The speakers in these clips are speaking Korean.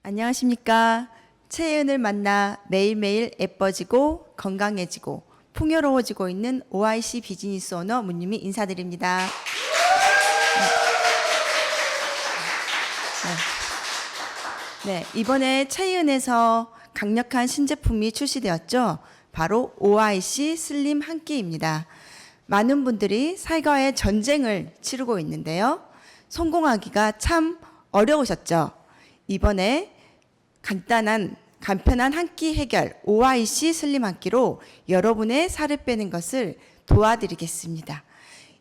안녕하십니까. 최은을 만나 매일매일 예뻐지고 건강해지고 풍요로워지고 있는 OIC 비즈니스 오너 문유미 인사드립니다. 네, 이번에 최은에서 강력한 신제품이 출시되었죠. 바로 OIC 슬림 한 끼입니다. 많은 분들이 살과의 전쟁을 치르고 있는데요. 성공하기가 참 어려우셨죠. 이번에 간편한 한 끼 해결 OIC 슬림 한 끼로 여러분의 살을 빼는 것을 도와드리겠습니다.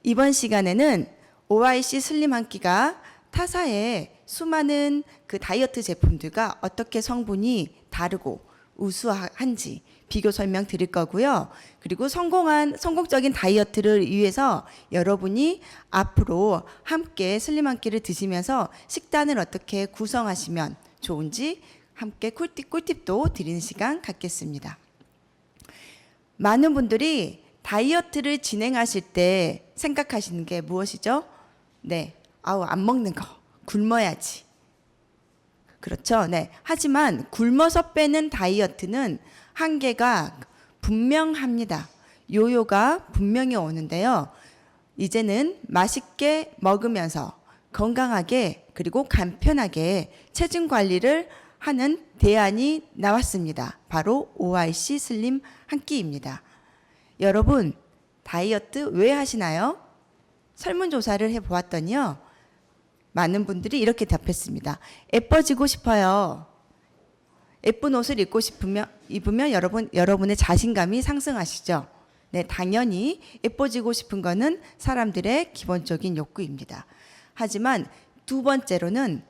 이번 시간에는 OIC 슬림 한 끼가 타사의 수많은 그 다이어트 제품들과 어떻게 성분이 다르고 우수한지 비교 설명 드릴 거고요. 그리고 성공적인 다이어트를 위해서 여러분이 앞으로 함께 슬림 한 끼를 드시면서 식단을 어떻게 구성하시면 좋은지 함께 꿀팁도 드리는 시간 갖겠습니다. 많은 분들이 다이어트를 진행하실 때 생각하시는 게 무엇이죠? 네, 안 먹는 거, 굶어야지. 그렇죠? 네. 하지만 굶어서 빼는 다이어트는 한계가 분명합니다. 요요가 분명히 오는데요. 이제는 맛있게 먹으면서 건강하게 그리고 간편하게 체중 관리를 하는 대안이 나왔습니다. 바로 OIC 슬림 한 끼입니다. 여러분, 다이어트 왜 하시나요? 설문조사를 해보았더니요. 많은 분들이 이렇게 답했습니다. 예뻐지고 싶어요. 예쁜 옷을 입으면 여러분의 자신감이 상승하시죠. 네, 당연히 예뻐지고 싶은 거는 사람들의 기본적인 욕구입니다. 하지만 두 번째로는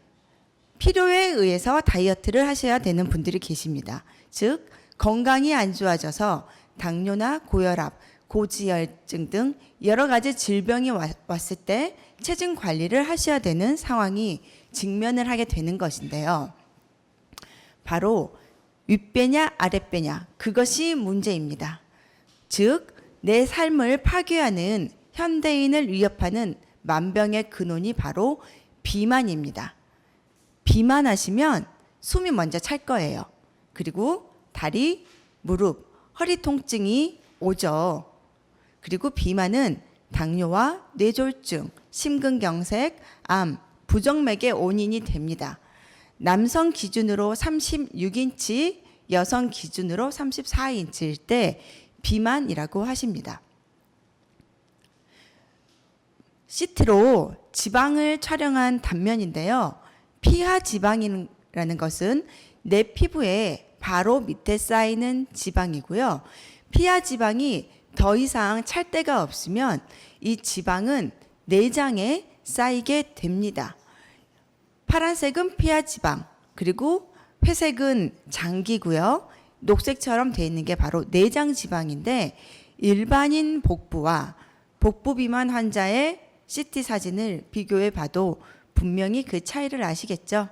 필요에 의해서 다이어트를 하셔야 되는 분들이 계십니다. 즉, 건강이 안 좋아져서 당뇨나 고혈압, 고지혈증 등 여러 가지 질병이 왔을 때 체중 관리를 하셔야 되는 상황이 직면을 하게 되는 것인데요. 바로 윗배냐 아랫배냐 그것이 문제입니다. 즉, 내 삶을 파괴하는 현대인을 위협하는 만병의 근원이 바로 비만입니다. 비만하시면 숨이 먼저 찰 거예요. 그리고 다리, 무릎, 허리 통증이 오죠. 그리고 비만은 당뇨와 뇌졸중, 심근경색, 암, 부정맥의 원인이 됩니다. 남성 기준으로 36인치, 여성 기준으로 34인치일 때 비만이라고 하십니다. 시트로 지방을 촬영한 단면인데요. 피하 지방이라는 것은 내 피부에 바로 밑에 쌓이는 지방이고요. 피하 지방이 더 이상 찰 데가 없으면 이 지방은 내장에 쌓이게 됩니다. 파란색은 피하 지방, 그리고 회색은 장기고요. 녹색처럼 되어 있는 게 바로 내장 지방인데 일반인 복부와 복부 비만 환자의 CT 사진을 비교해 봐도 분명히 그 차이를 아시겠죠?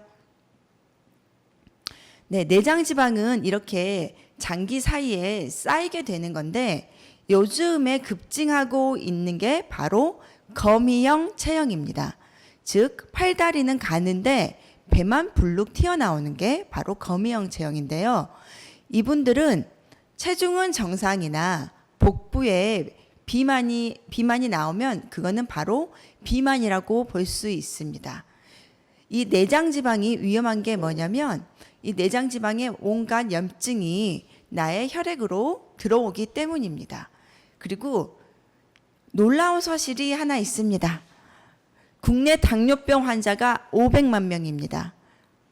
네, 내장 지방은 이렇게 장기 사이에 쌓이게 되는 건데 요즘에 급증하고 있는 게 바로 거미형 체형입니다. 즉, 팔다리는 가는데 배만 불룩 튀어나오는 게 바로 거미형 체형인데요. 이분들은 체중은 정상이나 복부에 비만이 나오면 그거는 바로 비만이라고 볼 수 있습니다. 이 내장 지방이 위험한 게 뭐냐면 이 내장 지방에 온갖 염증이 나의 혈액으로 들어오기 때문입니다. 그리고 놀라운 사실이 하나 있습니다. 국내 당뇨병 환자가 500만 명입니다.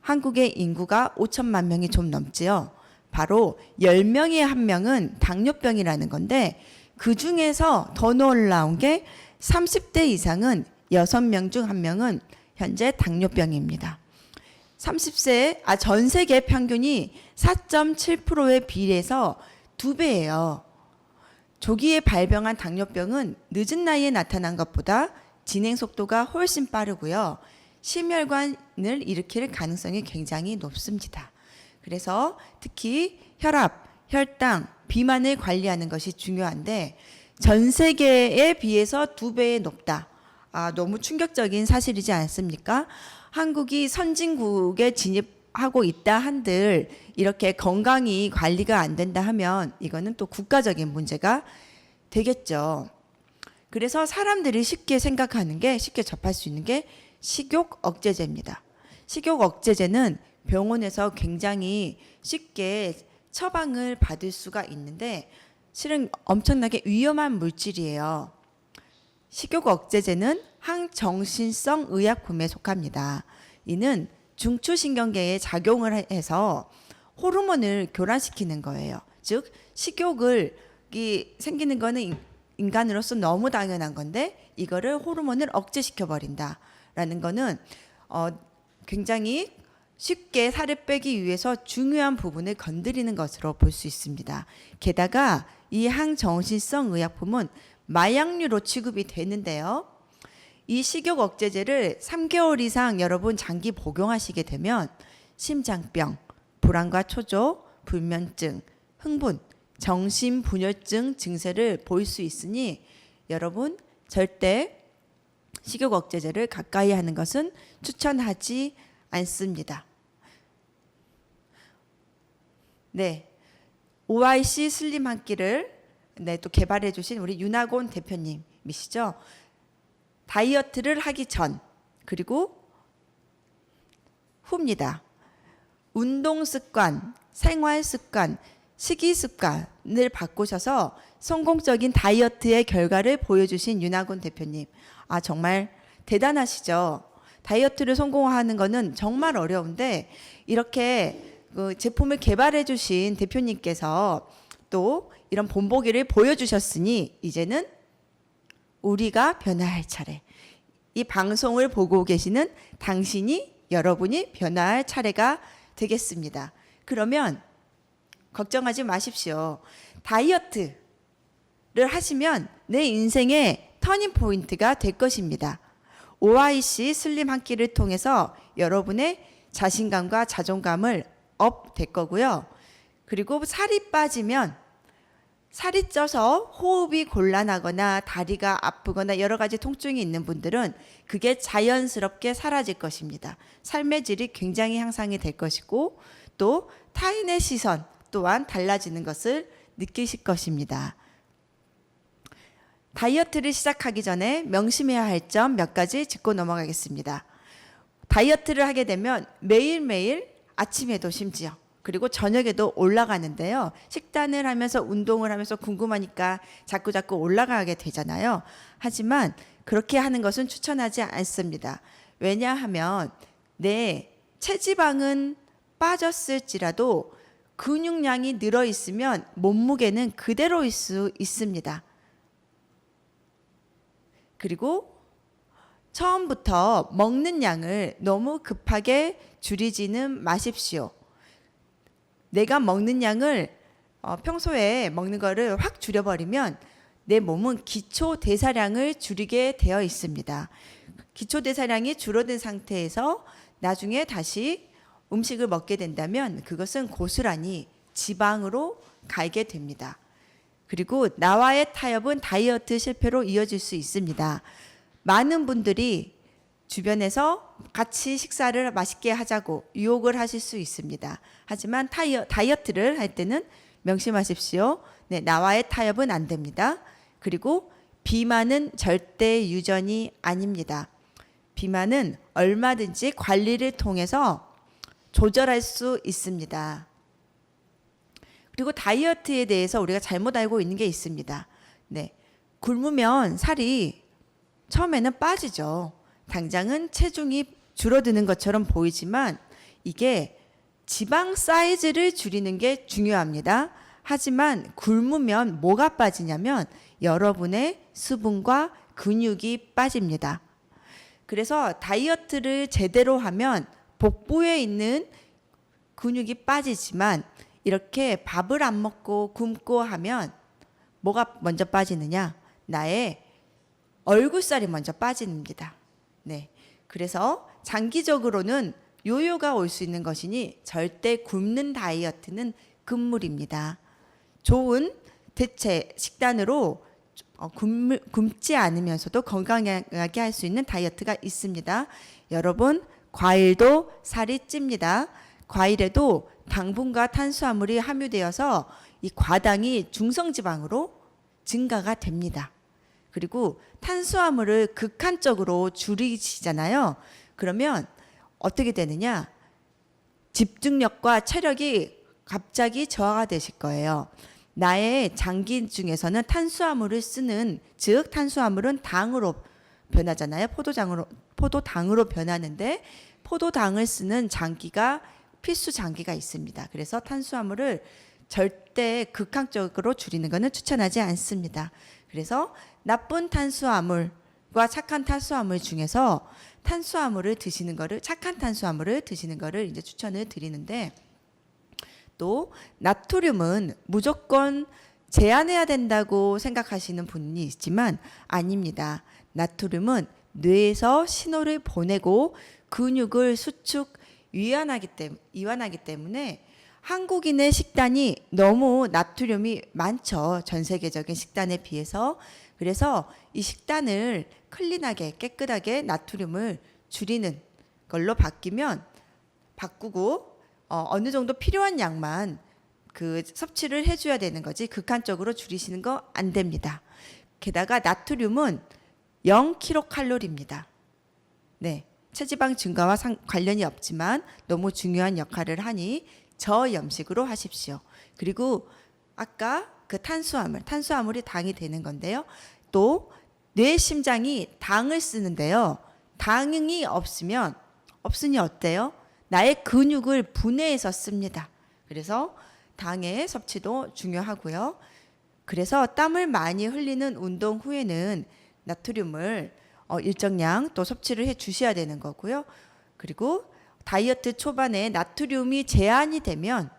한국의 인구가 5천만 명이 좀 넘지요. 바로 10명에 1명은 당뇨병이라는 건데 그 중에서 더 놀라운 게 30대 이상은 6명 중 1명은 현재 당뇨병입니다. 전 세계 평균이 4.7%의 비례해서 2배예요. 조기에 발병한 당뇨병은 늦은 나이에 나타난 것보다 진행 속도가 훨씬 빠르고요. 심혈관을 일으킬 가능성이 굉장히 높습니다. 그래서 특히 혈압, 혈당, 비만을 관리하는 것이 중요한데 전 세계에 비해서 2배에 높다. 너무 충격적인 사실이지 않습니까? 한국이 선진국에 하고 있다 한들 이렇게 건강이 관리가 안 된다 하면 이거는 또 국가적인 문제가 되겠죠. 그래서 사람들이 쉽게 생각하는 게, 쉽게 접할 수 있는 게 식욕 억제제입니다. 식욕 억제제는 병원에서 굉장히 쉽게 처방을 받을 수가 있는데 실은 엄청나게 위험한 물질이에요. 식욕 억제제는 항정신성 의약품에 속합니다. 이는 중추신경계에 작용을 해서 호르몬을 교란시키는 거예요. 즉 식욕을 생기는 거는 인간으로서 너무 당연한 건데 이거를 호르몬을 억제시켜 버린다라는 거는 굉장히 쉽게 살을 빼기 위해서 중요한 부분을 건드리는 것으로 볼 수 있습니다. 게다가 이 항정신성 의약품은 마약류로 취급이 되는데요. 이 식욕 억제제를 3개월 이상 여러분 장기 복용하시게 되면 심장병, 불안과 초조, 불면증, 흥분, 정신분열증 증세를 보일 수 있으니 여러분 절대 식욕 억제제를 가까이 하는 것은 추천하지 않습니다. 네, OIC 슬림 한 끼를 또 개발해 주신 우리 윤학원 대표님이시죠. 다이어트를 하기 전 그리고 후입니다. 운동 습관, 생활 습관, 식이 습관을 바꾸셔서 성공적인 다이어트의 결과를 보여주신 윤학원 대표님. 정말 대단하시죠. 다이어트를 성공하는 거는 정말 어려운데 이렇게 그 제품을 개발해 주신 대표님께서 또 이런 본보기를 보여주셨으니 이제는 우리가 변화할 할 차례. 이 방송을 보고 계시는 여러분이 변화할 할 차례가 되겠습니다. 그러면 걱정하지 마십시오. 다이어트를 하시면 내 인생의 터닝 포인트가 될 것입니다. OIC 슬림 한 끼를 통해서 여러분의 자신감과 자존감을 업 될 거고요. 그리고 살이 빠지면 살이 쪄서 호흡이 곤란하거나 다리가 아프거나 여러 가지 통증이 있는 분들은 그게 자연스럽게 사라질 것입니다. 삶의 질이 굉장히 향상이 될 것이고 또 타인의 시선 또한 달라지는 것을 느끼실 것입니다. 다이어트를 시작하기 전에 명심해야 할 점 몇 가지 짚고 넘어가겠습니다. 다이어트를 하게 되면 매일매일 아침에도 심지어 그리고 저녁에도 올라가는데요. 식단을 하면서 운동을 하면서 궁금하니까 자꾸 올라가게 되잖아요. 하지만 그렇게 하는 것은 추천하지 않습니다. 왜냐하면 내 체지방은 빠졌을지라도 근육량이 늘어 있으면 몸무게는 그대로일 수 있습니다. 그리고 처음부터 먹는 양을 너무 급하게 줄이지는 마십시오. 내가 먹는 양을 평소에 먹는 거를 확 줄여버리면 내 몸은 기초 대사량을 줄이게 되어 있습니다. 기초 대사량이 줄어든 상태에서 나중에 다시 음식을 먹게 된다면 그것은 고스란히 지방으로 갈게 됩니다. 그리고 나와의 타협은 다이어트 실패로 이어질 수 있습니다. 많은 분들이 주변에서 같이 식사를 맛있게 하자고 유혹을 하실 수 있습니다. 하지만 다이어트를 할 때는 명심하십시오. 네, 나와의 타협은 안 됩니다. 그리고 비만은 절대 유전이 아닙니다. 비만은 얼마든지 관리를 통해서 조절할 수 있습니다. 그리고 다이어트에 대해서 우리가 잘못 알고 있는 게 있습니다. 네, 굶으면 살이 처음에는 빠지죠. 당장은 체중이 줄어드는 것처럼 보이지만 이게 지방 사이즈를 줄이는 게 중요합니다. 하지만 굶으면 뭐가 빠지냐면 여러분의 수분과 근육이 빠집니다. 그래서 다이어트를 제대로 하면 복부에 있는 근육이 빠지지만 이렇게 밥을 안 먹고 굶고 하면 뭐가 먼저 빠지느냐? 나의 얼굴살이 먼저 빠집니다. 네. 그래서 장기적으로는 요요가 올 수 있는 것이니 절대 굶는 다이어트는 금물입니다. 좋은 대체 식단으로 굶지 않으면서도 건강하게 할 수 있는 다이어트가 있습니다. 여러분, 과일도 살이 찝니다. 과일에도 당분과 탄수화물이 함유되어서 이 과당이 중성지방으로 증가가 됩니다. 그리고 탄수화물을 극한적으로 줄이시잖아요. 그러면 어떻게 되느냐? 집중력과 체력이 갑자기 저하가 되실 거예요. 나의 장기 중에서는 탄수화물을 쓰는, 즉 탄수화물은 당으로 변하잖아요. 포도당으로 변하는데 포도당을 쓰는 장기가 필수 장기가 있습니다. 그래서 탄수화물을 절대 극한적으로 줄이는 것은 추천하지 않습니다. 그래서 나쁜 탄수화물과 착한 탄수화물 중에서 탄수화물을 드시는 거를, 착한 탄수화물을 드시는 거를 이제 추천을 드리는데, 또 나트륨은 무조건 제한해야 된다고 생각하시는 분이 있지만 아닙니다. 나트륨은 뇌에서 신호를 보내고 근육을 수축 이완하기 때문에 한국인의 식단이 너무 나트륨이 많죠. 전 세계적인 식단에 비해서. 그래서 이 식단을 클린하게 깨끗하게 나트륨을 줄이는 걸로 바꾸고 어느 정도 필요한 양만 그 섭취를 해줘야 되는 거지 극한적으로 줄이시는 거 안 됩니다. 게다가 나트륨은 0kcal입니다. 네, 체지방 증가와 관련이 없지만 너무 중요한 역할을 하니 저염식으로 하십시오. 그리고 아까 그 탄수화물이 당이 되는 건데요. 또 뇌 심장이 당을 쓰는데요. 당이 없으니 어때요? 나의 근육을 분해해서 씁니다. 그래서 당의 섭취도 중요하고요. 그래서 땀을 많이 흘리는 운동 후에는 나트륨을 일정량 또 섭취를 해 주셔야 되는 거고요. 그리고 다이어트 초반에 나트륨이 제한이 되면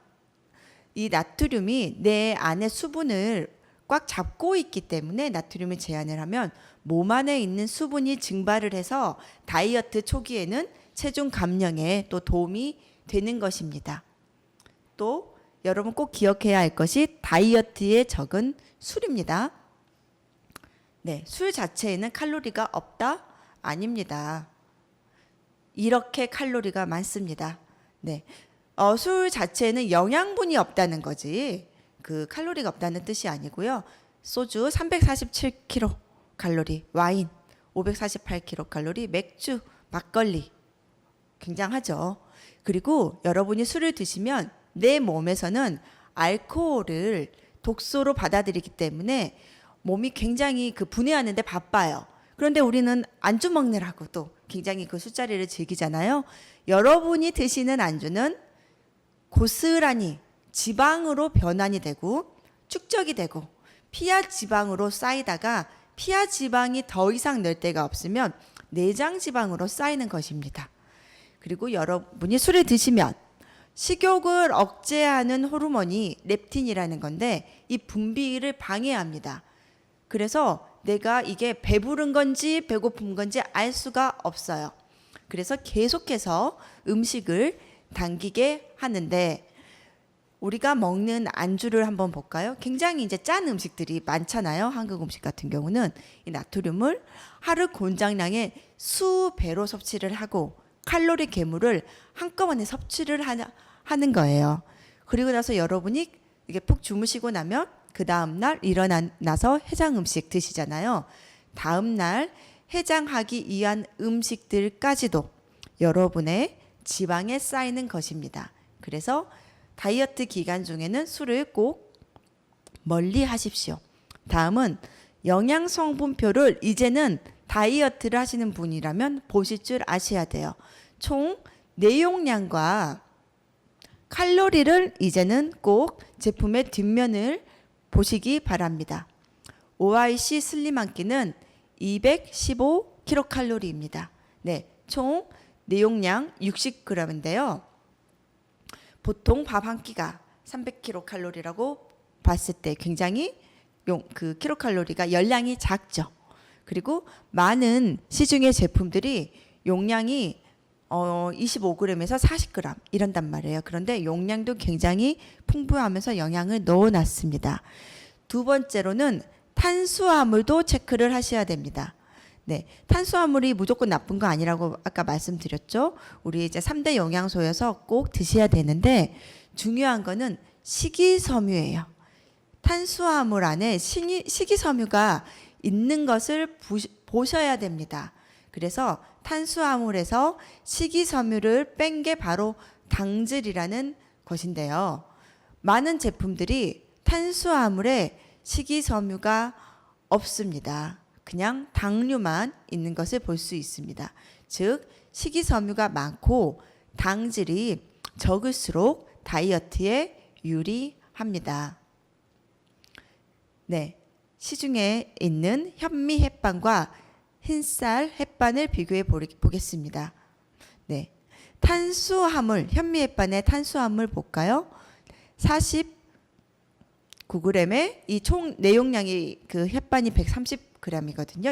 이 나트륨이 내 안에 수분을 꽉 잡고 있기 때문에 나트륨을 제한을 하면 몸 안에 있는 수분이 증발을 해서 다이어트 초기에는 체중 감량에 또 도움이 되는 것입니다. 또 여러분 꼭 기억해야 할 것이 다이어트에 적은 술입니다. 네, 술 자체에는 칼로리가 없다? 아닙니다. 이렇게 칼로리가 많습니다. 네, 술 자체에는 영양분이 없다는 거지 그 칼로리가 없다는 뜻이 아니고요. 소주 347kcal, 와인 548kcal, 맥주, 막걸리 굉장하죠. 그리고 여러분이 술을 드시면 내 몸에서는 알코올을 독소로 받아들이기 때문에 몸이 굉장히 그 분해하는데 바빠요. 그런데 우리는 안주 먹느라고 또 굉장히 그 술자리를 즐기잖아요. 여러분이 드시는 안주는 고스란히 지방으로 변환이 되고 축적이 되고 피하 지방으로 쌓이다가 피하 지방이 더 이상 낼 데가 없으면 내장 지방으로 쌓이는 것입니다. 그리고 여러분이 술을 드시면 식욕을 억제하는 호르몬이 렙틴이라는 건데 이 분비를 방해합니다. 그래서 내가 이게 배부른 건지 배고픈 건지 알 수가 없어요. 그래서 계속해서 음식을 당기게 하는데 우리가 먹는 안주를 한번 볼까요? 굉장히 이제 짠 음식들이 많잖아요. 한국 음식 같은 경우는 이 나트륨을 하루 권장량의 수배로 섭취를 하고 칼로리 괴물을 한꺼번에 섭취를 하는 거예요. 그리고 나서 여러분이 이게 푹 주무시고 나면 그 다음날 일어나서 해장 음식 드시잖아요. 다음날 해장하기 위한 음식들까지도 여러분의 지방에 쌓이는 것입니다. 그래서 다이어트 기간 중에는 술을 꼭 멀리 하십시오. 다음은 영양 성분표를 이제는 다이어트를 하시는 분이라면 보실 줄 아셔야 돼요. 총 내용량과 칼로리를 이제는 꼭 제품의 뒷면을 보시기 바랍니다. OIC 슬림 한 끼는 215kcal입니다. 네, 총 내용량 60g인데요. 보통 밥 한 끼가 300kcal라고 봤을 때 굉장히 그 킬로칼로리가 열량이 작죠. 그리고 많은 시중의 제품들이 용량이 25g에서 40g 이런단 말이에요. 그런데 용량도 굉장히 풍부하면서 영양을 넣어놨습니다. 두 번째로는 탄수화물도 체크를 하셔야 됩니다. 네, 탄수화물이 무조건 나쁜 거 아니라고 아까 말씀드렸죠. 우리 이제 3대 영양소여서 꼭 드셔야 되는데 중요한 거는 식이섬유예요. 탄수화물 안에 식이섬유가 있는 것을 보셔야 됩니다. 그래서 탄수화물에서 식이섬유를 뺀 게 바로 당질이라는 것인데요. 많은 제품들이 탄수화물에 식이섬유가 없습니다. 그냥 당류만 있는 것을 볼 수 있습니다. 즉 식이섬유가 많고 당질이 적을수록 다이어트에 유리합니다. 네, 시중에 있는 현미 햇반과 흰쌀 햇반을 비교해 보겠습니다. 네, 탄수화물, 현미 햇반의 탄수화물 볼까요? 49g에 이 총 내용량이 그 햇반이 130g이거든요.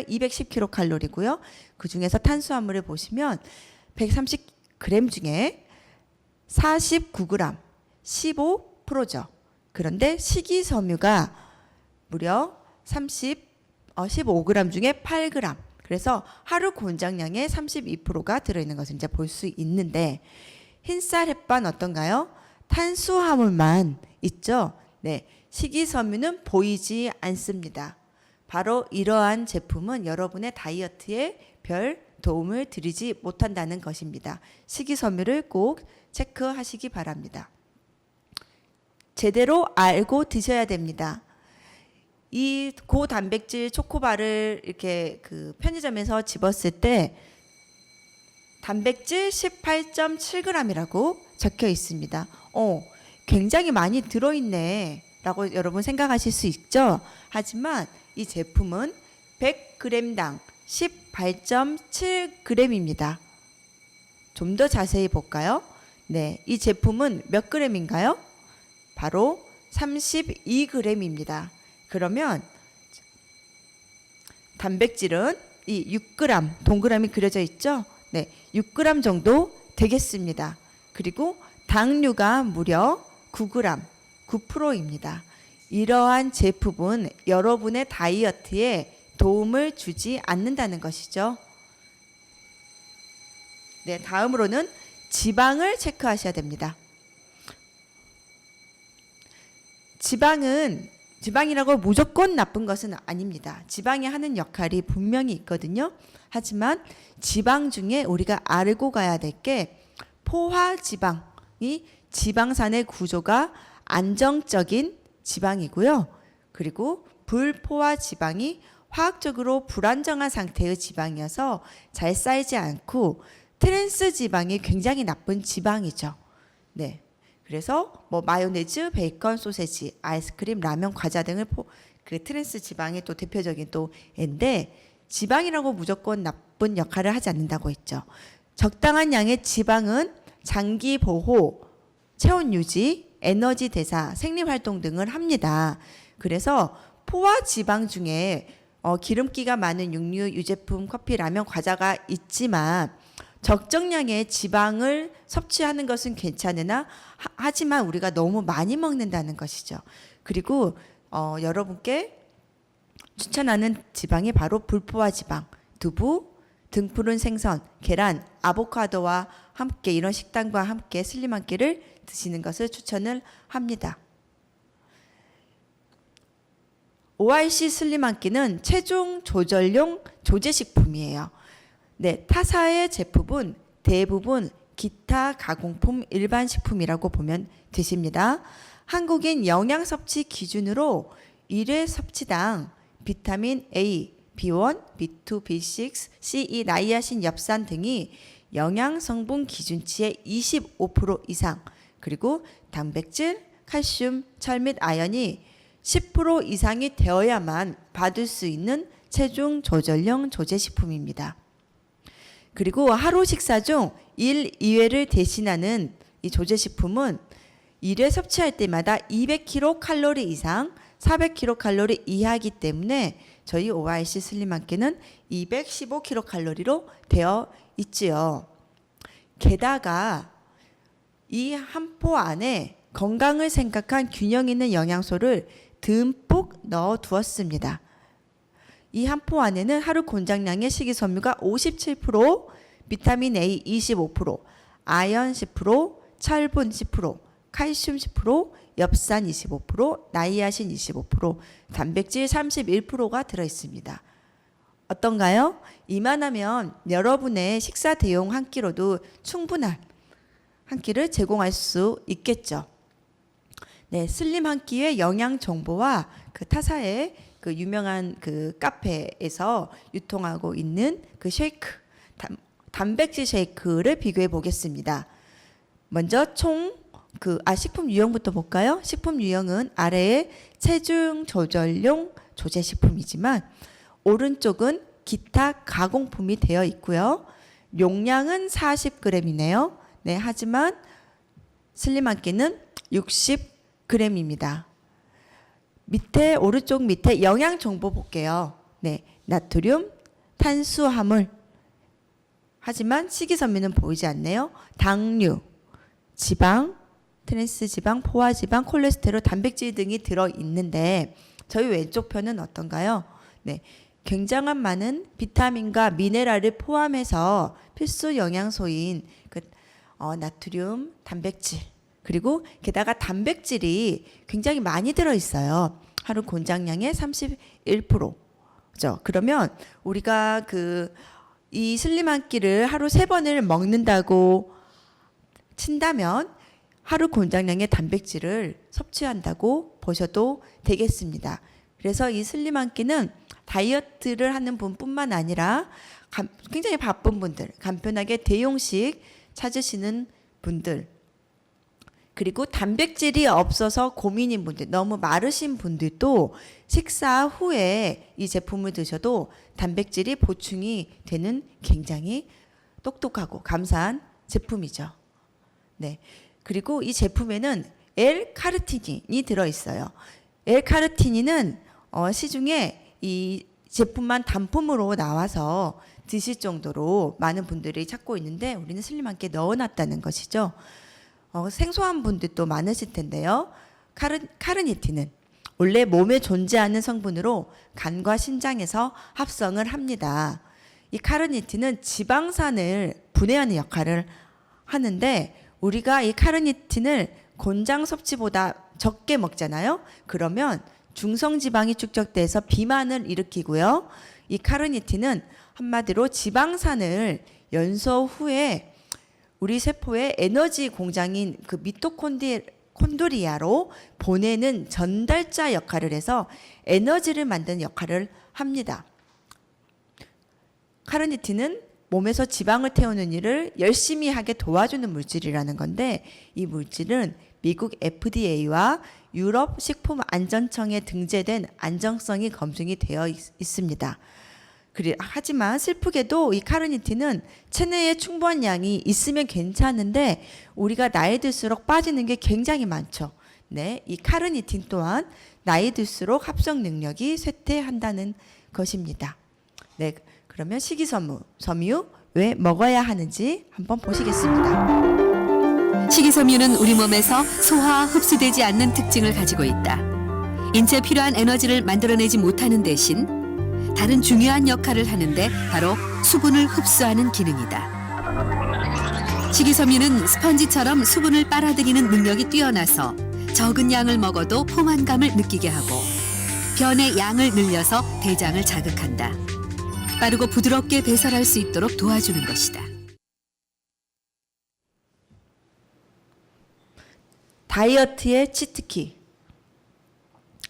210kcal고요. 그 중에서 탄수화물을 보시면 130g 중에 49g, 15%죠. 그런데 식이섬유가 무려 15g 중에 8g. 그래서 하루 권장량의 32%가 들어있는 것을 이제 볼 수 있는데 흰쌀 햇반 어떤가요? 탄수화물만 있죠. 네, 식이섬유는 보이지 않습니다. 바로 이러한 제품은 여러분의 다이어트에 별 도움을 드리지 못한다는 것입니다. 식이섬유를 꼭 체크하시기 바랍니다. 제대로 알고 드셔야 됩니다. 이 고단백질 초코바를 이렇게 그 편의점에서 집었을 때 단백질 18.7g이라고 적혀 있습니다. 굉장히 많이 들어있네 라고 여러분 생각하실 수 있죠. 하지만 이 제품은 100g당 18.7g입니다. 좀 더 자세히 볼까요? 네, 이 제품은 몇 g인가요? 바로 32g입니다. 그러면 단백질은 이 6g 동그라미 그려져 있죠? 네, 6g 정도 되겠습니다. 그리고 당류가 무려 9g, 9%입니다. 이러한 제품은 여러분의 다이어트에 도움을 주지 않는다는 것이죠. 네, 다음으로는 지방을 체크하셔야 됩니다. 지방이라고 무조건 나쁜 것은 아닙니다. 지방이 하는 역할이 분명히 있거든요. 하지만 지방 중에 우리가 알고 가야 될 게 포화지방이 지방산의 구조가 안정적인 지방이고요. 그리고 불포화지방이 화학적으로 불안정한 상태의 지방이어서 잘 쌓이지 않고 트랜스 지방이 굉장히 나쁜 지방이죠. 네. 그래서 뭐 마요네즈, 베이컨, 소세지, 아이스크림, 라면, 과자 등을 그 트랜스 지방의 또 대표적인 또 애인데 지방이라고 무조건 나쁜 역할을 하지 않는다고 했죠. 적당한 양의 지방은 장기 보호, 체온 유지, 에너지 대사, 생리활동 등을 합니다. 그래서 포화 지방 중에 기름기가 많은 육류, 유제품, 커피, 라면, 과자가 있지만 적정량의 지방을 섭취하는 것은 괜찮으나 하지만 우리가 너무 많이 먹는다는 것이죠. 그리고 여러분께 추천하는 지방이 바로 불포화 지방, 두부, 등푸른 생선, 계란, 아보카도와 함께 이런 식단과 함께 슬림 한 끼를 드시는 것을 추천을 합니다. ORC 슬림 한 끼는 체중 조절용 조제식품이에요. 네, 타사의 제품은 대부분 기타 가공품 일반 식품이라고 보면 되십니다. 한국인 영양 섭취 기준으로 1회 섭취당 비타민 A, B1, B2, B6, C2, 나이아신, 엽산 등이 영양 성분 기준치의 25% 이상, 그리고 단백질, 칼슘, 철 및 아연이 10% 이상이 되어야만 받을 수 있는 체중 조절용 조제식품입니다. 그리고 하루 식사 중 1, 2회를 대신하는 이 조제식품은 1회 섭취할 때마다 200kcal 이상, 400kcal 이하이기 때문에 저희 ORC 슬림 한 끼는 215kcal로 되어 있지요. 게다가 이 한 포 안에 건강을 생각한 균형 있는 영양소를 듬뿍 넣어 두었습니다. 이 한 포 안에는 하루 권장량의 식이섬유가 57%, 비타민 A 25%, 아연 10%, 철분 10%, 칼슘 10%, 엽산 25%, 나이아신 25%, 단백질 31%가 들어 있습니다. 어떤가요? 이만하면 여러분의 식사 대용 한 끼로도 충분한 한 끼를 제공할 수 있겠죠. 네, 슬림 한 끼의 영양 정보와 그 타사의 그 유명한 그 카페에서 유통하고 있는 그 쉐이크, 단백질 쉐이크를 비교해 보겠습니다. 먼저 식품 유형부터 볼까요? 식품 유형은 아래에 체중 조절용 조제 식품이지만 오른쪽은 기타 가공품이 되어 있고요. 용량은 40g이네요. 네, 하지만 슬림 한 끼는 60g입니다. 오른쪽 밑에 영양 정보 볼게요. 네, 나트륨, 탄수화물. 하지만 식이섬유는 보이지 않네요. 당류, 지방, 트랜스지방, 포화지방, 콜레스테롤, 단백질 등이 들어 있는데 저희 왼쪽 편은 어떤가요? 네, 굉장한 많은 비타민과 미네랄을 포함해서 필수 영양소인 나트륨, 단백질, 그리고 게다가 단백질이 굉장히 많이 들어 있어요. 하루 권장량의 31%죠. 그러면 우리가 이 슬림 한 끼를 하루 3번을 먹는다고 친다면 하루 권장량의 단백질을 섭취한다고 보셔도 되겠습니다. 그래서 이 슬림 한 끼는 다이어트를 하는 분뿐만 아니라 굉장히 바쁜 분들, 간편하게 대용식 찾으시는 분들, 그리고 단백질이 없어서 고민인 분들, 너무 마르신 분들도 식사 후에 이 제품을 드셔도 단백질이 보충이 되는 굉장히 똑똑하고 감사한 제품이죠. 네. 그리고 이 제품에는 L-카르티닌이 들어있어요. L-카르티닌은 시중에 이 제품만 단품으로 나와서 드실 정도로 많은 분들이 찾고 있는데 우리는 슬림 한 끼에 넣어놨다는 것이죠. 생소한 분들도 많으실 텐데요. 카르니틴은 원래 몸에 존재하는 성분으로 간과 신장에서 합성을 합니다. 이 카르니틴은 지방산을 분해하는 역할을 하는데 우리가 이 카르니틴을 권장 섭취보다 적게 먹잖아요. 그러면 중성지방이 축적돼서 비만을 일으키고요. 이 카르니틴은 한마디로 지방산을 연소 후에 우리 세포의 에너지 공장인 그 미토콘드리아로 보내는 전달자 역할을 해서 에너지를 만드는 역할을 합니다. 카르니틴은 몸에서 지방을 태우는 일을 열심히 하게 도와주는 물질이라는 건데 이 물질은 미국 FDA와 유럽 식품안전청에 등재된 안정성이 검증이 되어 있습니다. 하지만 슬프게도 이 카르니틴은 체내에 충분한 양이 있으면 괜찮은데 우리가 나이 들수록 빠지는 게 굉장히 많죠. 네, 이 카르니틴 또한 나이 들수록 합성 능력이 쇠퇴한다는 것입니다. 네, 그러면 식이섬유 왜 먹어야 하는지 한번 보시겠습니다. 식이섬유는 우리 몸에서 소화, 흡수되지 않는 특징을 가지고 있다. 인체에 필요한 에너지를 만들어내지 못하는 대신 다른 중요한 역할을 하는데 바로 수분을 흡수하는 기능이다. 식이섬유는 스펀지처럼 수분을 빨아들이는 능력이 뛰어나서 적은 양을 먹어도 포만감을 느끼게 하고 변의 양을 늘려서 대장을 자극한다. 빠르고 부드럽게 배설할 수 있도록 도와주는 것이다. 다이어트의 치트키,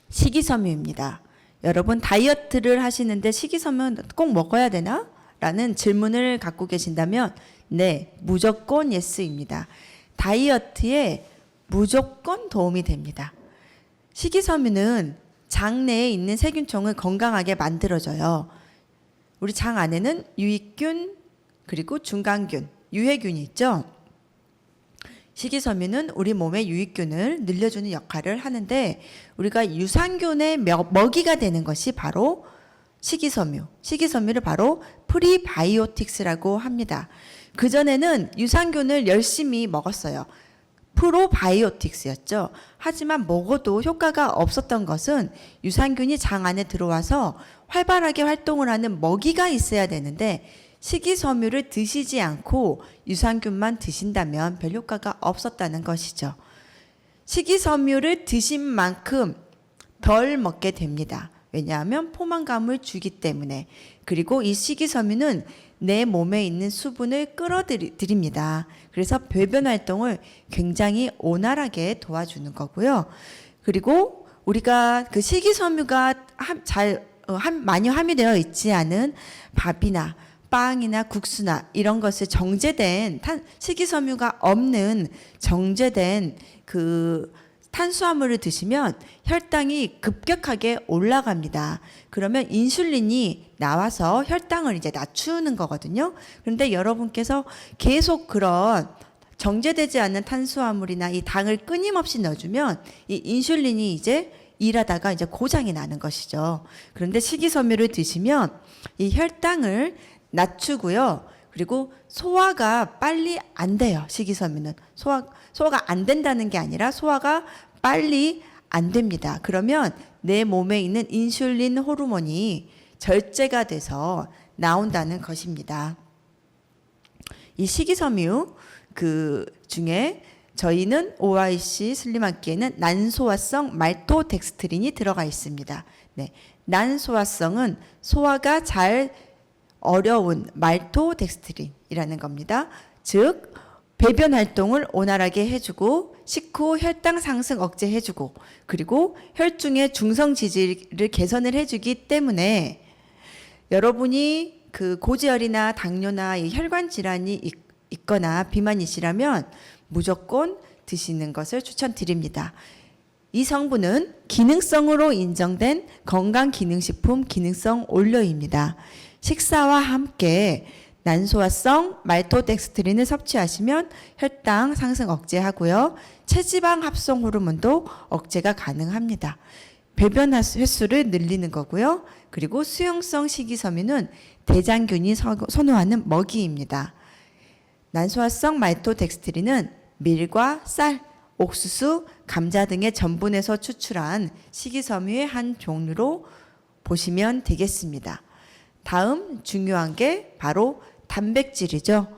식이섬유입니다. 여러분 다이어트를 하시는데 식이섬유 꼭 먹어야 되나? 라는 질문을 갖고 계신다면 네, 무조건 예스입니다. 다이어트에 무조건 도움이 됩니다. 식이섬유는 장 내에 있는 세균총을 건강하게 만들어줘요. 우리 장 안에는 유익균 그리고 중간균, 유해균이 있죠. 식이섬유는 우리 몸의 유익균을 늘려주는 역할을 하는데 우리가 유산균의 먹이가 되는 것이 바로 식이섬유. 식이섬유를 바로 프리바이오틱스라고 합니다. 그전에는 유산균을 열심히 먹었어요. 프로바이오틱스였죠. 하지만 먹어도 효과가 없었던 것은 유산균이 장 안에 들어와서 활발하게 활동을 하는 먹이가 있어야 되는데 식이섬유를 드시지 않고 유산균만 드신다면 별 효과가 없었다는 것이죠. 식이섬유를 드신 만큼 덜 먹게 됩니다. 왜냐하면 포만감을 주기 때문에. 그리고 이 식이섬유는 내 몸에 있는 수분을 끌어들입니다. 그래서 배변 활동을 굉장히 원활하게 도와주는 거고요. 그리고 우리가 그 식이섬유가 많이 함유되어 있지 않은 밥이나 빵이나 국수나 이런 것을 정제된 식이섬유가 없는 정제된 그 탄수화물을 드시면 혈당이 급격하게 올라갑니다. 그러면 인슐린이 나와서 혈당을 이제 낮추는 거거든요. 그런데 여러분께서 계속 그런 정제되지 않은 탄수화물이나 이 당을 끊임없이 넣어주면 이 인슐린이 이제 일하다가 이제 고장이 나는 것이죠. 그런데 식이섬유를 드시면 이 혈당을 낮추고요. 그리고 소화가 빨리 안 돼요. 식이섬유는 소화가 안 된다는 게 아니라 소화가 빨리 안 됩니다. 그러면 내 몸에 있는 인슐린 호르몬이 절제가 돼서 나온다는 것입니다. 이 식이섬유 그 중에 저희는 OIC 슬림한끼에는 난소화성 말토덱스트린이 들어가 있습니다. 네, 난소화성은 소화가 잘 어려운 말토덱스트린이라는 겁니다. 즉 배변 활동을 원활하게 해주고 식후 혈당 상승 억제해주고 그리고 혈중의 중성 지질을 개선을 해주기 때문에 여러분이 그 고지혈이나 당뇨나 혈관 질환이 있거나 비만이시라면 무조건 드시는 것을 추천드립니다. 이 성분은 기능성으로 인정된 건강기능식품 기능성 원료입니다. 식사와 함께 난소화성 말토덱스트린을 섭취하시면 혈당 상승 억제하고요. 체지방 합성 호르몬도 억제가 가능합니다. 배변 횟수를 늘리는 거고요. 그리고 수용성 식이섬유는 대장균이 선호하는 먹이입니다. 난소화성 말토덱스트린은 밀과 쌀, 옥수수, 감자 등의 전분에서 추출한 식이섬유의 한 종류로 보시면 되겠습니다. 다음 중요한 게 바로 단백질이죠.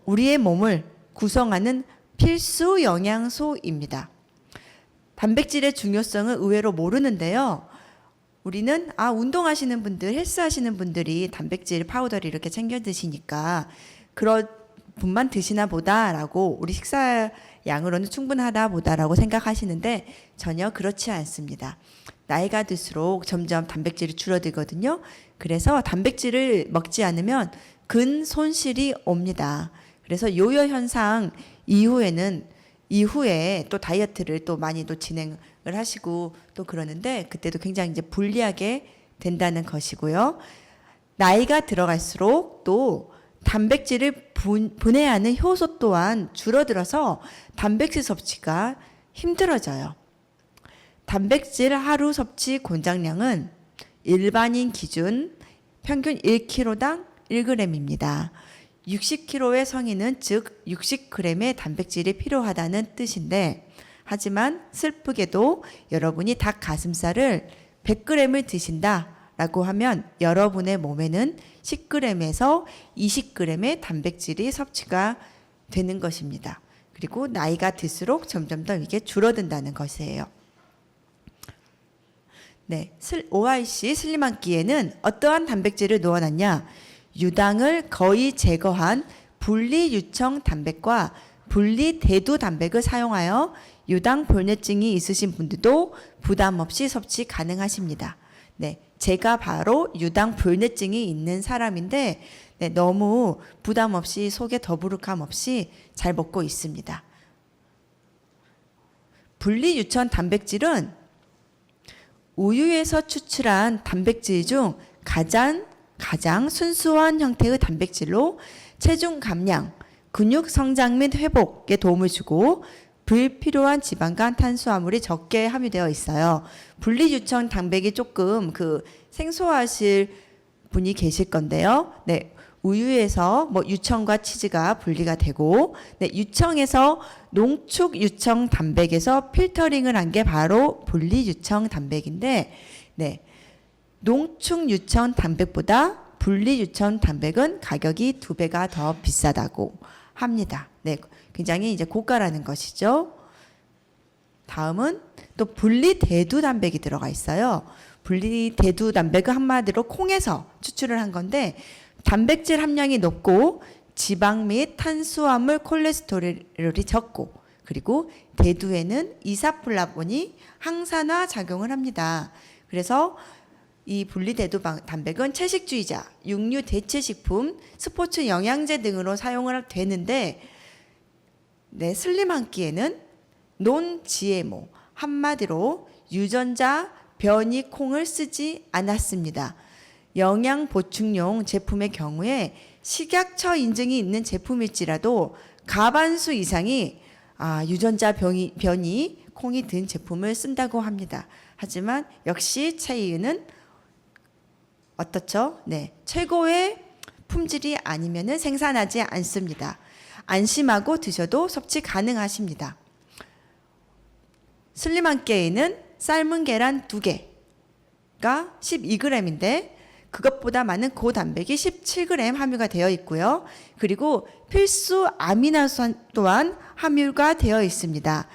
우리의 몸을 구성하는 필수 영양소입니다. 단백질의 중요성은 의외로 모르는데요. 우리는 운동하시는 분들, 헬스하시는 분들이 단백질 파우더를 이렇게 챙겨 드시니까 그런 분만 드시나 보다라고 우리 식사 양으로는 충분하다 보다라고 생각하시는데 전혀 그렇지 않습니다. 나이가 들수록 점점 단백질이 줄어들거든요. 그래서 단백질을 먹지 않으면 근손실이 옵니다. 그래서 요요 현상 이후에 또 다이어트를 또 많이 또 진행을 하시고 또 그러는데 그때도 굉장히 이제 불리하게 된다는 것이고요. 나이가 들어갈수록 또 단백질을 분해하는 효소 또한 줄어들어서 단백질 섭취가 힘들어져요. 단백질 하루 섭취 권장량은 일반인 기준 평균 1kg당 1g입니다. 60kg의 성인은 즉 60g의 단백질이 필요하다는 뜻인데 하지만 슬프게도 여러분이 닭 가슴살을 100g을 드신다라고 하면 여러분의 몸에는 10g에서 20g의 단백질이 섭취가 되는 것입니다. 그리고 나이가 들수록 점점 더 이게 줄어든다는 것이에요. 네, OIC 슬림한끼에는 어떠한 단백질을 넣어놨냐? 유당을 거의 제거한 분리유청 단백과 분리대두 단백을 사용하여 유당 불내증이 있으신 분들도 부담 없이 섭취 가능하십니다. 네, 제가 바로 유당 불내증이 있는 사람인데 너무 부담 없이 속에 더부룩함 없이 잘 먹고 있습니다. 분리유청 단백질은 우유에서 추출한 단백질 중 가장 순수한 형태의 단백질로 체중 감량, 근육 성장 및 회복에 도움을 주고 불필요한 지방과 탄수화물이 적게 함유되어 있어요. 분리유청 단백이 조금 생소하실 분이 계실 건데요. 네, 우유에서 뭐 유청과 치즈가 분리가 되고, 네, 유청에서 농축 유청 단백에서 필터링을 한 게 바로 분리 유청 단백인데, 네, 농축 유청 단백보다 분리 유청 단백은 가격이 2배가 더 비싸다고 합니다. 네, 굉장히 이제 고가라는 것이죠. 다음은 또 분리 대두 단백이 들어가 있어요. 분리 대두 단백은 한마디로 콩에서 추출을 한 건데, 단백질 함량이 높고 지방 및 탄수화물 콜레스테롤이 적고, 그리고 대두에는 이사플라본이 항산화 작용을 합니다. 그래서 이 분리대두 단백은 채식주의자, 육류 대체식품, 스포츠 영양제 등으로 사용을 되는데, 네, 슬림 한 끼에는 논 GMO, 한마디로 유전자 변이 콩을 쓰지 않았습니다. 영양 보충용 제품의 경우에 식약처 인증이 있는 제품일지라도 가반수 이상이 유전자 변이 콩이 든 제품을 쓴다고 합니다. 하지만 역시 체이유는 어떻죠? 네, 최고의 품질이 아니면은 생산하지 않습니다. 안심하고 드셔도 섭취 가능하십니다. 슬림 한 끼에는 삶은 계란 2개가 12g인데 그것보다 많은 고단백이 17g 함유가 되어 있고요. 그리고 필수 아미노산 또한 함유가 되어 있습니다.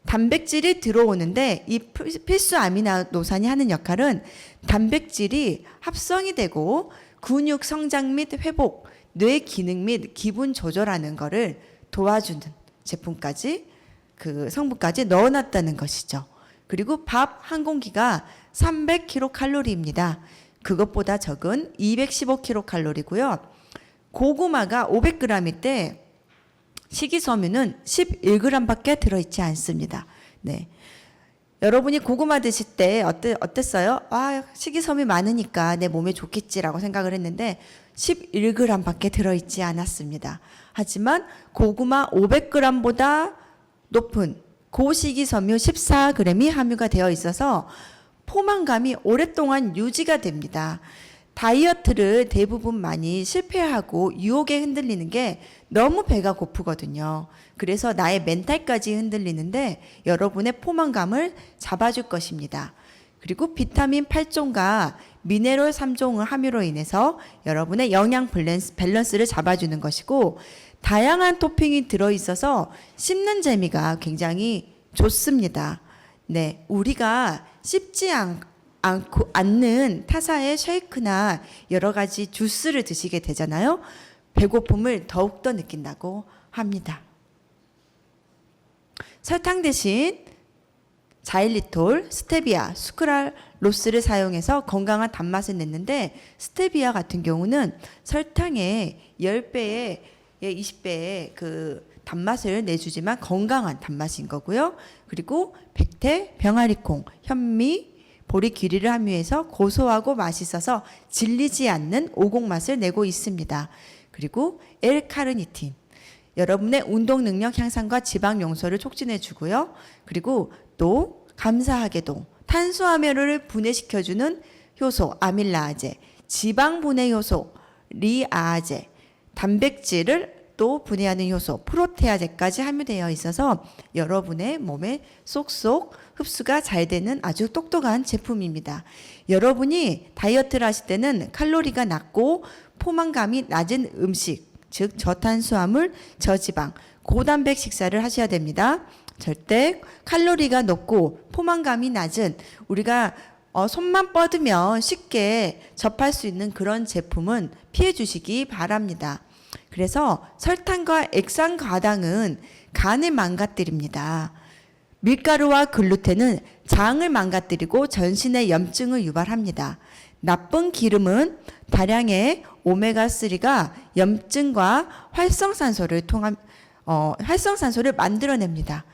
단백질이 들어오는데 이 필수 아미노산이 하는 역할은 단백질이 합성이 되고 근육 성장 및 회복, 뇌 기능 및 기분 조절하는 것을 도와주는 제품까지, 그 성분까지 넣어놨다는 것이죠. 그리고 밥 한 공기가 300kcal입니다. 그것보다 적은 215kcal고요. 고구마가 500g일 때 식이섬유는 11g밖에 들어있지 않습니다. 네, 여러분이 고구마 드실 때 어땠어요? 식이섬유 많으니까 내 몸에 좋겠지라고 생각을 했는데 11g밖에 들어있지 않았습니다. 하지만 고구마 500g보다 높은 고식이섬유 14g이 함유가 되어 있어서 포만감이 오랫동안 유지가 됩니다. 다이어트를 대부분 많이 실패하고 유혹에 흔들리는 게 너무 배가 고프거든요. 그래서 나의 멘탈까지 흔들리는데 여러분의 포만감을 잡아줄 것입니다. 그리고 비타민 8종과 미네랄 3종의 함유로 인해서 여러분의 영양 밸런스를 잡아주는 것이고, 다양한 토핑이 들어있어서 씹는 재미가 굉장히 좋습니다. 네, 우리가 씹지 않는 타사의 쉐이크나 여러 가지 주스를 드시게 되잖아요. 배고픔을 더욱더 느낀다고 합니다. 설탕 대신 자일리톨, 스테비아, 수크랄로스를 사용해서 건강한 단맛을 냈는데, 스테비아 같은 경우는 설탕의 10배에 20배의 그 단맛을 내주지만 건강한 단맛인 거고요. 그리고 백태, 병아리콩, 현미, 보리귀리를 함유해서 고소하고 맛있어서 질리지 않는 오곡 맛을 내고 있습니다. 그리고 L카르니틴, 여러분의 운동 능력 향상과 지방 용소를 촉진해 주고요. 그리고 또 감사하게도 탄수화물을 분해시켜주는 효소 아밀라아제, 지방 분해 효소 리아아제, 단백질을 또 분해하는 효소 프로테아제까지 함유되어 있어서 여러분의 몸에 쏙쏙 흡수가 잘 되는 아주 똑똑한 제품입니다. 여러분이 다이어트를 하실 때는 칼로리가 낮고 포만감이 낮은 음식, 즉 저탄수화물, 저지방, 고단백 식사를 하셔야 됩니다. 절대 칼로리가 높고 포만감이 낮은, 우리가 손만 뻗으면 쉽게 접할 수 있는 그런 제품은 피해 주시기 바랍니다. 그래서 설탕과 액상 과당은 간을 망가뜨립니다. 밀가루와 글루텐은 장을 망가뜨리고 전신의 염증을 유발합니다. 나쁜 기름은 다량의 오메가3가 염증과 활성산소를 만들어냅니다.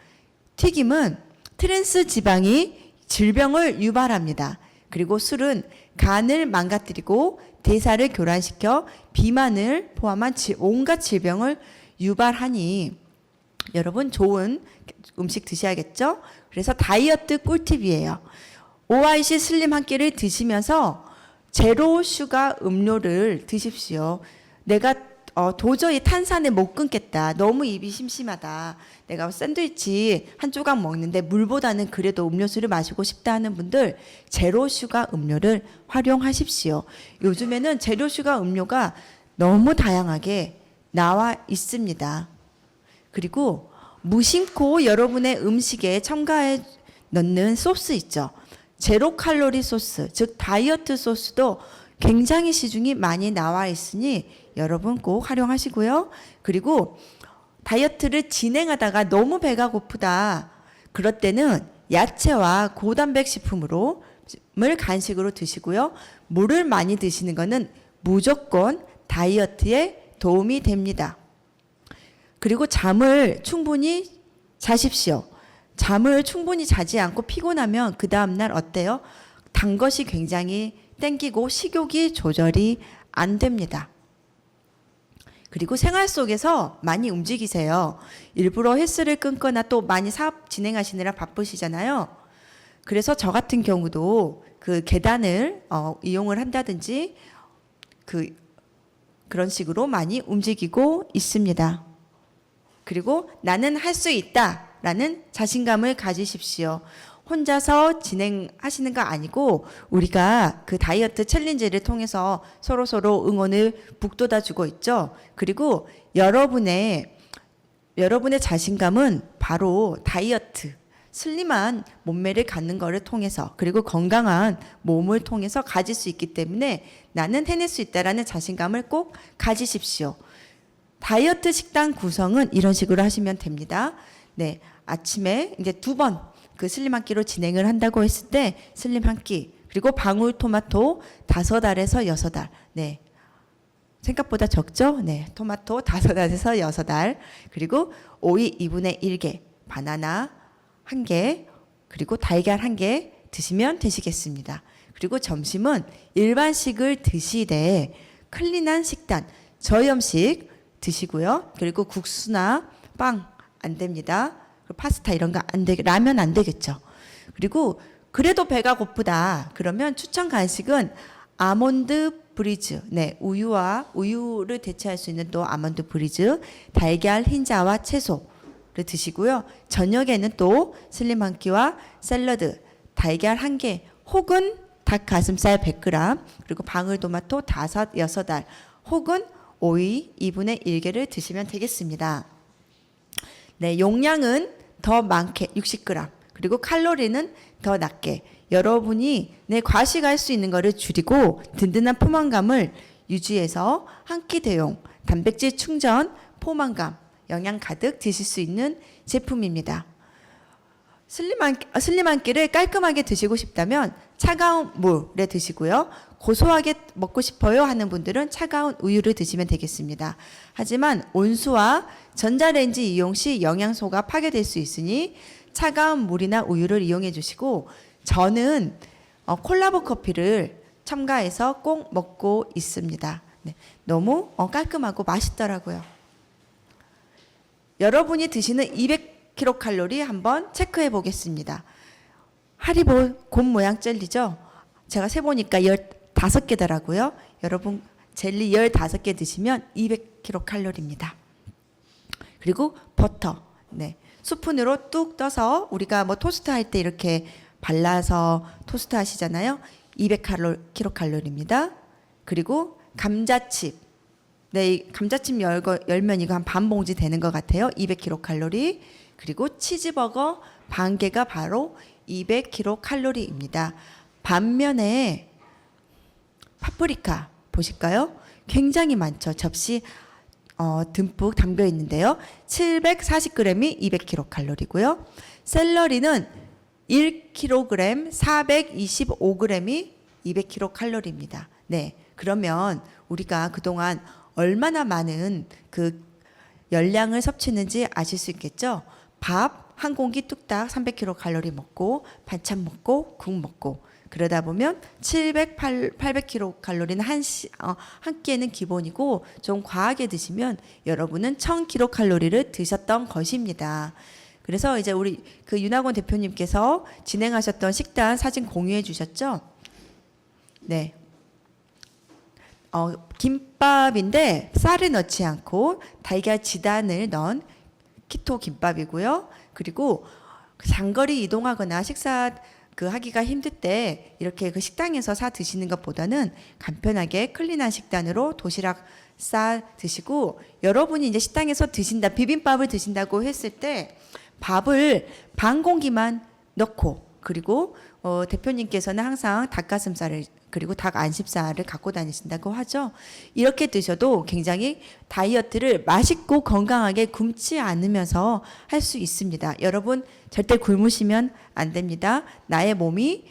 튀김은 트랜스 지방이 질병을 유발합니다. 그리고 술은 간을 망가뜨리고 대사를 교란시켜 비만을 포함한 온갖 질병을 유발하니 여러분 좋은 음식 드셔야겠죠? 그래서 다이어트 꿀팁이에요. OIC 슬림 한 끼를 드시면서 제로 슈가 음료를 드십시오. 내가 도저히 탄산을 못 끊겠다. 너무 입이 심심하다. 내가 샌드위치 한 조각 먹는데 물보다는 그래도 음료수를 마시고 싶다 하는 분들 제로 슈가 음료를 활용하십시오. 요즘에는 제로 슈가 음료가 너무 다양하게 나와 있습니다. 그리고 무심코 여러분의 음식에 첨가해 넣는 소스 있죠. 제로 칼로리 소스, 즉 다이어트 소스도 굉장히 시중이 많이 나와 있으니 여러분 꼭 활용하시고요. 그리고 다이어트를 진행하다가 너무 배가 고프다. 그럴 때는 야채와 고단백 식품을 간식으로 드시고요. 물을 많이 드시는 것은 무조건 다이어트에 도움이 됩니다. 그리고 잠을 충분히 자십시오. 잠을 충분히 자지 않고 피곤하면 그 다음날 어때요? 단 것이 굉장히 땡기고 식욕이 조절이 안 됩니다. 그리고 생활 속에서 많이 움직이세요. 일부러 헬스를 끊거나 또 많이 사업 진행하시느라 바쁘시잖아요. 그래서 저 같은 경우도 그 계단을 이용을 한다든지 그런 식으로 많이 움직이고 있습니다. 그리고 나는 할 수 있다라는 자신감을 가지십시오. 혼자서 진행하시는 거 아니고 우리가 그 다이어트 챌린지를 통해서 서로 응원을 북돋아주고 있죠. 그리고 여러분의 자신감은 바로 다이어트, 슬림한 몸매를 갖는 것을 통해서 그리고 건강한 몸을 통해서 가질 수 있기 때문에 나는 해낼 수 있다라는 자신감을 꼭 가지십시오. 다이어트 식단 구성은 이런 식으로 하시면 됩니다. 네, 아침에 이제 2번 그 슬림 한 끼로 진행을 한다고 했을 때 슬림 한 끼, 그리고 방울토마토 5알에서 6알. 네. 생각보다 적죠? 네. 토마토 5알에서 6알. 그리고 오이 2분의 1개, 바나나 1개, 그리고 달걀 1개 드시면 되시겠습니다. 그리고 점심은 일반식을 드시되 클린한 식단, 저염식 드시고요. 그리고 국수나 빵 안 됩니다. 파스타 이런 거 안 되게, 라면 안 되겠죠. 그리고 그래도 배가 고프다. 그러면 추천 간식은 아몬드 브리즈. 네, 우유를 대체할 수 있는 또 아몬드 브리즈, 달걀 흰자와 채소를 드시고요. 저녁에는 또 슬림 한 끼와 샐러드, 달걀 1개, 혹은 닭 가슴살 100g, 그리고 방울토마토 5, 6알, 혹은 오이 2분의 1개를 드시면 되겠습니다. 네, 용량은 더 많게 60g, 그리고 칼로리는 더 낮게 여러분이 과식할 수 있는 것을 줄이고 든든한 포만감을 유지해서 한 끼 대용, 단백질 충전, 포만감, 영양 가득 드실 수 있는 제품입니다. 슬림 한 끼를 깔끔하게 드시고 싶다면 차가운 물에 드시고요. 고소하게 먹고 싶어요 하는 분들은 차가운 우유를 드시면 되겠습니다. 하지만 온수와 전자레인지 이용 시 영양소가 파괴될 수 있으니 차가운 물이나 우유를 이용해 주시고, 저는 콜라보 커피를 첨가해서 꼭 먹고 있습니다. 네, 너무 깔끔하고 맛있더라고요. 여러분이 드시는 200kcal 한번 체크해 보겠습니다. 하리보 곰 모양 젤리죠? 제가 세보니까 15개더라고요. 여러분 젤리 15개 드시면 200kcal입니다. 그리고 버터, 네, 스푼으로 뚝 떠서 우리가 뭐 토스트 할 때 이렇게 발라서 토스트 하시잖아요. 200kcal입니다. 그리고 감자칩, 네, 이 감자칩 열면 이거 한 반 봉지 되는 것 같아요. 200kcal. 그리고 치즈버거 반 개가 바로 200kcal입니다. 반면에 파프리카 보실까요? 굉장히 많죠. 접시 듬뿍 담겨 있는데요. 740g이 200kcal이고요. 샐러리는 1kg 425g이 200kcal입니다. 네, 그러면 우리가 그동안 얼마나 많은 그 열량을 섭취했는지 아실 수 있겠죠? 밥 한 공기 뚝딱 300kcal 먹고 반찬 먹고 국 먹고 그러다 보면 800kcal는 한 끼에는 기본이고, 좀 과하게 드시면 여러분은 1000kcal를 드셨던 것입니다. 그래서 이제 우리 그 윤학원 대표님께서 진행하셨던 식단 사진 공유해 주셨죠? 네. 김밥인데 쌀을 넣지 않고 달걀 지단을 넣은 키토 김밥이고요. 그리고 장거리 이동하거나 식사 하기가 힘들 때 이렇게 그 식당에서 사 드시는 것보다는 간편하게 클린한 식단으로 도시락 싸 드시고, 여러분이 이제 식당에서 드신다, 비빔밥을 드신다고 했을 때 밥을 반 공기만 넣고, 그리고 대표님께서는 항상 닭가슴살을 그리고 닭 안심살을 갖고 다니신다고 하죠. 이렇게 드셔도 굉장히 다이어트를 맛있고 건강하게 굶지 않으면서 할 수 있습니다. 여러분 절대 굶으시면 안 됩니다. 나의 몸이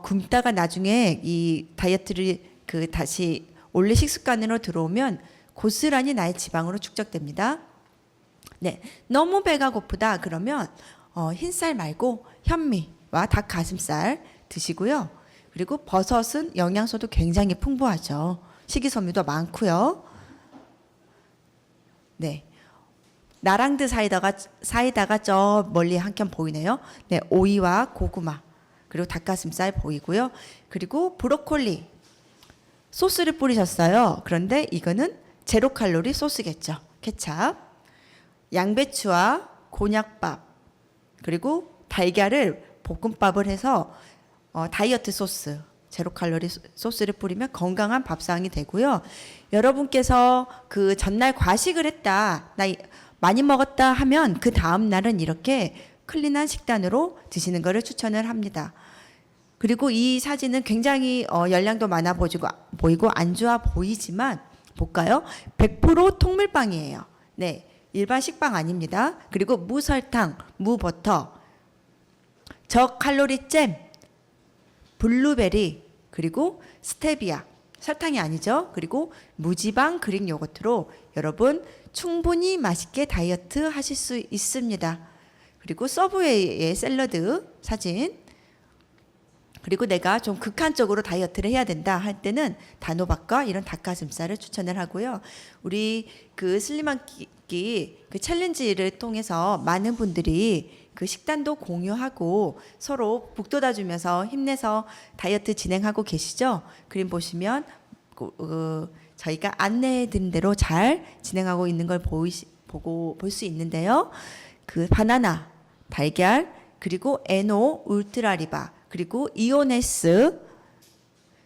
굶다가 나중에 이 다이어트를 다시 원래 식습관으로 들어오면 고스란히 나의 지방으로 축적됩니다. 네, 너무 배가 고프다 그러면 흰쌀 말고 현미와 닭 가슴살 드시고요. 그리고 버섯은 영양소도 굉장히 풍부하죠. 식이섬유도 많고요. 네, 나랑드 사이다가 저 멀리 한켠 보이네요. 네, 오이와 고구마 그리고 닭가슴살 보이고요. 그리고 브로콜리 소스를 뿌리셨어요. 그런데 이거는 제로 칼로리 소스겠죠. 케찹, 양배추와 곤약밥 그리고 달걀을 볶음밥을 해서 다이어트 소스, 제로 칼로리 소스를 뿌리면 건강한 밥상이 되고요. 여러분께서 그 전날 과식을 했다, 나 많이 먹었다 하면 그 다음 날은 이렇게 클린한 식단으로 드시는 것을 추천을 합니다. 그리고 이 사진은 굉장히 열량도 많아 보이고 안 좋아 보이지만 볼까요? 100% 통밀빵이에요. 네, 일반 식빵 아닙니다. 그리고 무설탕, 무버터, 저칼로리 잼, 블루베리, 그리고 스테비아, 설탕이 아니죠. 그리고 무지방 그릭 요거트로 여러분 충분히 맛있게 다이어트 하실 수 있습니다. 그리고 서브웨이의 샐러드 사진, 그리고 내가 좀 극한적으로 다이어트를 해야 된다 할 때는 단호박과 이런 닭가슴살을 추천을 하고요. 우리 슬림한 끼 챌린지를 통해서 많은 분들이 그 식단도 공유하고 서로 북돋아 주면서 힘내서 다이어트 진행하고 계시죠. 그림 보시면 저희가 안내해 드린 대로 잘 진행하고 있는 걸 볼 수 있는데요. 바나나, 달걀, 그리고 에노, 울트라리바, 그리고 이오네스,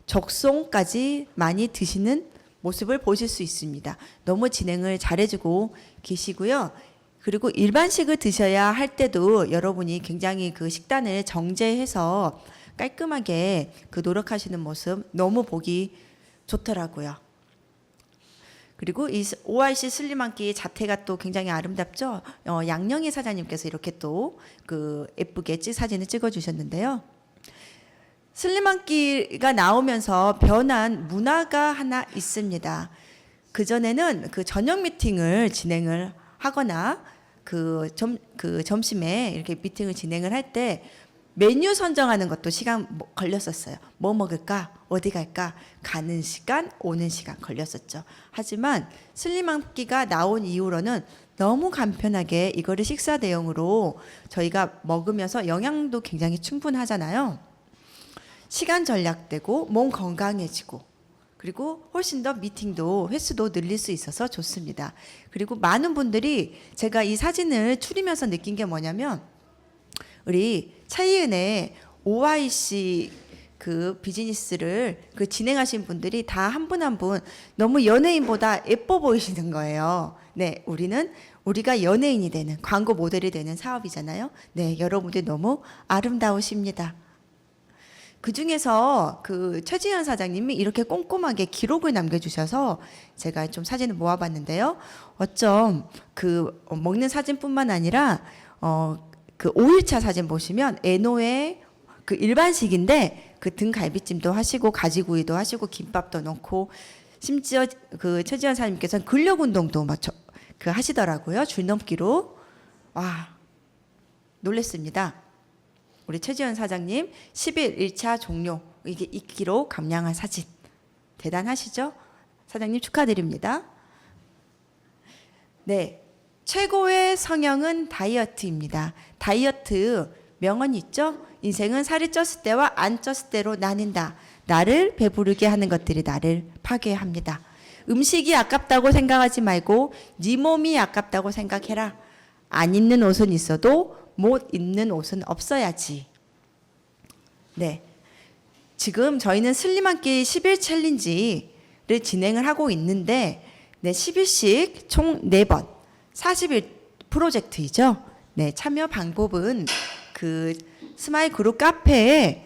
적송까지 많이 드시는 모습을 보실 수 있습니다. 너무 진행을 잘해주고 계시고요. 그리고 일반식을 드셔야 할 때도 여러분이 굉장히 식단을 정제해서 깔끔하게 노력하시는 모습 너무 보기 좋더라고요. 그리고 이 OIC 슬림한 끼 자태가 또 굉장히 아름답죠. 양영희 사장님께서 이렇게 또 예쁘게 사진을 찍어주셨는데요. 슬림한 끼가 나오면서 변한 문화가 하나 있습니다. 그전에는 저녁 미팅을 진행을 하거나 점심에 이렇게 미팅을 진행을 할 때 메뉴 선정하는 것도 시간 걸렸었어요. 뭐 먹을까? 어디 갈까? 가는 시간, 오는 시간 걸렸었죠. 하지만 슬림한 끼가 나온 이후로는 너무 간편하게 이거를 식사 대용으로 저희가 먹으면서 영양도 굉장히 충분하잖아요. 시간 절약되고 몸 건강해지고, 그리고 훨씬 더 미팅도 횟수도 늘릴 수 있어서 좋습니다. 그리고 많은 분들이 제가 이 사진을 추리면서 느낀 게 뭐냐면, 우리 차이은의 OIC 비즈니스를 진행하신 분들이 다 한 분 한 분 너무 연예인보다 예뻐 보이시는 거예요. 네, 우리가 연예인이 되는, 광고 모델이 되는 사업이잖아요. 네, 여러분들 너무 아름다우십니다. 그 중에서 최지현 사장님이 이렇게 꼼꼼하게 기록을 남겨주셔서 제가 좀 사진을 모아봤는데요. 어쩜 먹는 사진뿐만 아니라 5일차 사진 보시면 에노의 일반식인데 등갈비찜도 하시고 가지구이도 하시고 김밥도 넣고, 심지어 최지현 사장님께서는 근력 운동도 하시더라고요. 줄넘기로. 와, 놀랬습니다. 우리 최지현 사장님 10일 1차 종료, 이게 2kg 감량한 사진 대단하시죠? 사장님 축하드립니다. 네, 최고의 성형은 다이어트입니다. 다이어트 명언 있죠? 인생은 살이 쪘을 때와 안 쪘을 때로 나뉜다. 나를 배부르게 하는 것들이 나를 파괴합니다. 음식이 아깝다고 생각하지 말고 네 몸이 아깝다고 생각해라. 안 입는 옷은 있어도 못 입는 옷은 없어야지. 네. 지금 저희는 슬림 한 끼 10일 챌린지를 진행을 하고 있는데, 네, 10일씩 총 4번, 40일 프로젝트이죠. 네, 참여 방법은 그 스마일 그룹 카페에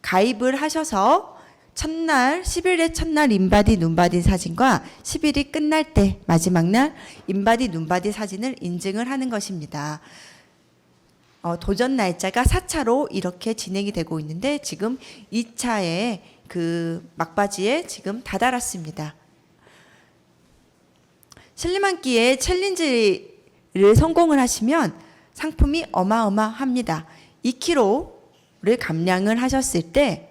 가입을 하셔서 첫날, 10일의 첫날 인바디, 눈바디 사진과 10일이 끝날 때 마지막 날 인바디, 눈바디 사진을 인증을 하는 것입니다. 도전 날짜가 4차로 이렇게 진행이 되고 있는데 지금 2차에 그 막바지에 지금 다다랐습니다. 슬림 한 끼의 챌린지를 성공을 하시면 상품이 어마어마합니다. 2kg를 감량을 하셨을 때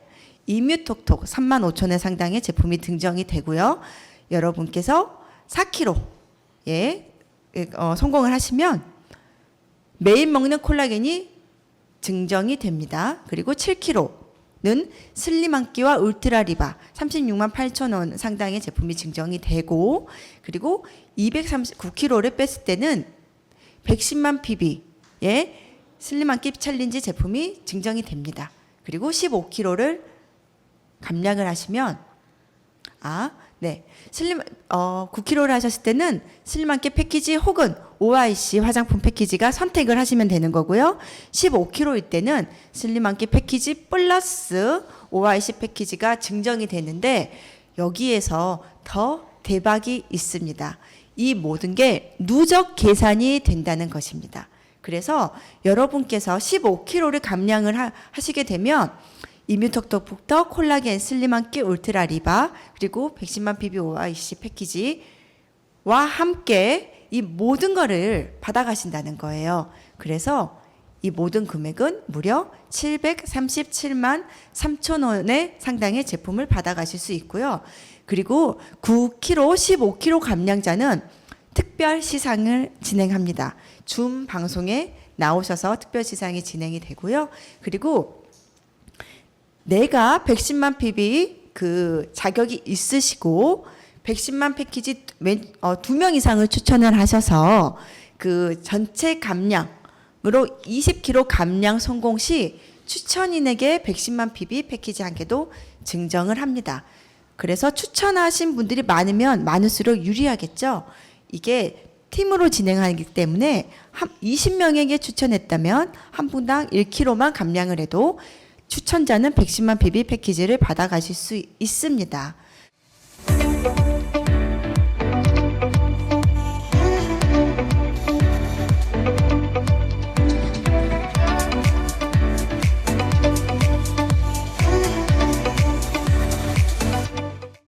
이뮤톡톡 35,000원 상당의 제품이 등장이 되고요. 여러분께서 4kg에 성공을 하시면 매일 먹는 콜라겐이 증정이 됩니다. 그리고 7kg는 슬림 한 끼와 울트라 리바 36만 8,000원 상당의 제품이 증정이 되고, 그리고 239kg를 뺐을 때는 110만 PB의 슬림 한 끼 챌린지 제품이 증정이 됩니다. 그리고 15kg를 감량을 하시면 슬림 9kg를 하셨을 때는 슬림 한 끼 패키지 혹은 OIC 화장품 패키지가 선택을 하시면 되는 거고요. 15kg일 때는 슬림 한 끼 패키지 플러스 OIC 패키지가 증정이 되는데, 여기에서 더 대박이 있습니다. 이 모든 게 누적 계산이 된다는 것입니다. 그래서 여러분께서 15kg를 감량을 하시게 되면 이뮤톡톡북터 콜라겐 슬림 한 끼 울트라 리바 그리고 110만 PB OIC 패키지와 함께 이 모든 거를 받아가신다는 거예요. 그래서 이 모든 금액은 무려 737만 3천 원의 상당의 제품을 받아가실 수 있고요. 그리고 9kg, 15kg 감량자는 특별 시상을 진행합니다. 줌 방송에 나오셔서 특별 시상이 진행이 되고요. 그리고 내가 110만 PB 그 자격이 있으시고 110만 패키지 2명 이상을 추천을 하셔서 그 전체 감량으로 20kg 감량 성공 시 추천인에게 110만 PB 패키지 한 개도 증정을 합니다. 그래서 추천하신 분들이 많으면 많을수록 유리하겠죠. 이게 팀으로 진행하기 때문에 20명에게 추천했다면 한 분당 1kg만 감량을 해도 추천자는 110만 PB 패키지를 받아가실 수 있습니다.